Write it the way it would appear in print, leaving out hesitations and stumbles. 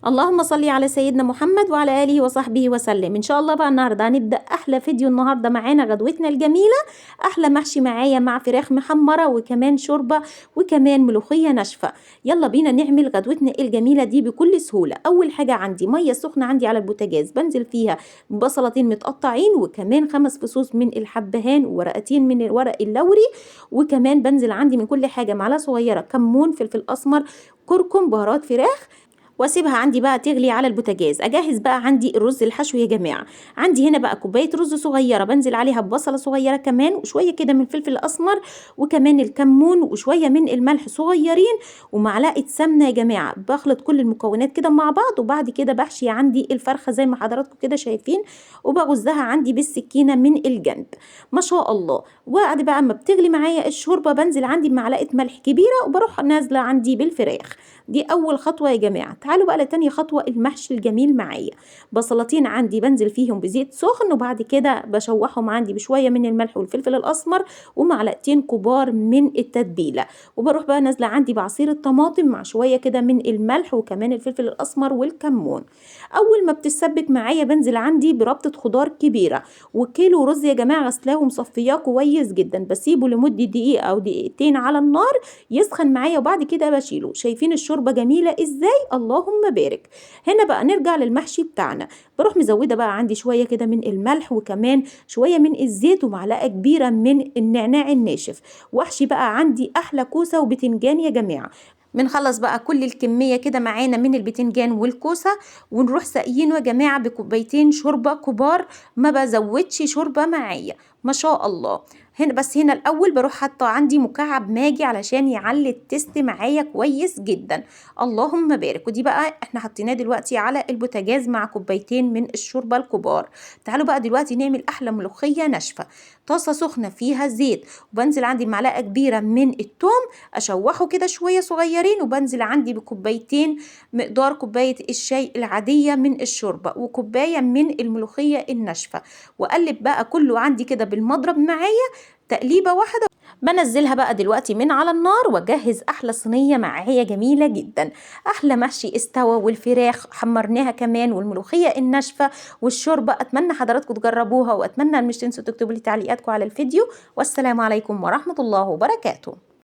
اللهم صل على سيدنا محمد وعلى آله وصحبه وسلم. إن شاء الله بقى النهاردة هنبدأ أحلى فيديو. النهاردة معانا غدوتنا الجميلة، أحلى محشي معايا مع فراخ محمرة وكمان شوربة وكمان ملوخية ناشفة. يلا بينا نعمل غدوتنا الجميلة دي بكل سهولة. أول حاجة عندي مية سخنة عندي على البوتاجاز، بنزل فيها بصلتين متقطعين وكمان 5 فصوص من الحبهان وورقتين من الورق اللوري، وكمان بنزل عندي من كل حاجة معلقة صغيرة كمون، فلفل أسمر، كركم، بهارات فراخ، واسيبها عندي بقى تغلي على البوتاجاز. اجهز بقى عندي الرز الحشو يا جماعه. عندي هنا بقى كوبايه رز صغيره، بنزل عليها ببصله صغيره كمان وشويه كده من الفلفل الاسمر وكمان الكمون وشويه من الملح صغيرين ومعلقه سمنه يا جماعه. بخلط كل المكونات كده مع بعض، وبعد كده بحشي عندي الفرخه زي ما حضراتكم كده شايفين، وبغزها عندي بالسكينه من الجنب ما شاء الله. وبعد بقى اما بتغلي معايا الشوربه بنزل عندي بمعلقه ملح كبيره وبروح نازله عندي بالفراخ. دي اول خطوه يا جماعه. تعالوا بقى لتاني خطوه، المحشي الجميل معايا. بصلتين عندي بنزل فيهم بزيت سخن، وبعد كده بشوحهم عندي بشويه من الملح والفلفل الاسمر ومعلقتين كبار من التتبيله، وبروح بقى نازله عندي بعصير الطماطم مع شويه كده من الملح وكمان الفلفل الاسمر والكمون. اول ما بتتسبك معايا بنزل عندي بربطه خضار كبيره وكيلو رز يا جماعه، غسلاه ومصفياه كويس جدا، بسيبه لمده دقيقه او دقيقتين على النار يسخن معايا، وبعد كده بشيله. شايفين الشوربه جميله ازاي؟ اللهم بارك. هنا بقى نرجع للمحشي بتاعنا. بروح مزوده بقى عندي شويه كده من الملح وكمان شويه من الزيت ومعلقه كبيره من النعناع الناشف، واحشي بقى عندي احلى كوسه وبتنجان يا جماعه. بنخلص بقى كل الكميه كده معانا من البتنجان والكوسه، ونروح ساقيينه يا جماعه بكوبايتين شوربه كبار، ما بزودش شوربه معايا ما شاء الله. هنا الاول بروح حاطه عندي مكعب ماجي علشان يعلي التست معايا كويس جدا. اللهم بارك. ودي بقى احنا حطيناه دلوقتي على البوتاجاز مع كوبايتين من الشوربه الكبار. تعالوا بقى دلوقتي نعمل احلى ملوخيه ناشفه. طاسه سخنه فيها زيت، وبنزل عندي معلقه كبيره من الثوم اشوحه كده شويه صغيرين، وبنزل عندي بكوبايتين مقدار كوبايه الشاي العاديه من الشوربه وكوبايه من الملوخيه الناشفه، واقلب بقى كله عندي كده بالمضرب معايا تقليبه واحده. بنزلها بقى دلوقتي من على النار واجهز احلى صينيه معايا جميله جدا. احلى محشي استوى، والفراخ حمرناها كمان، والملوخيه الناشفه والشوربه. اتمنى حضراتكم تجربوها، واتمنى مش تنسوا تكتبوا لي تعليقاتكم على الفيديو. والسلام عليكم ورحمه الله وبركاته.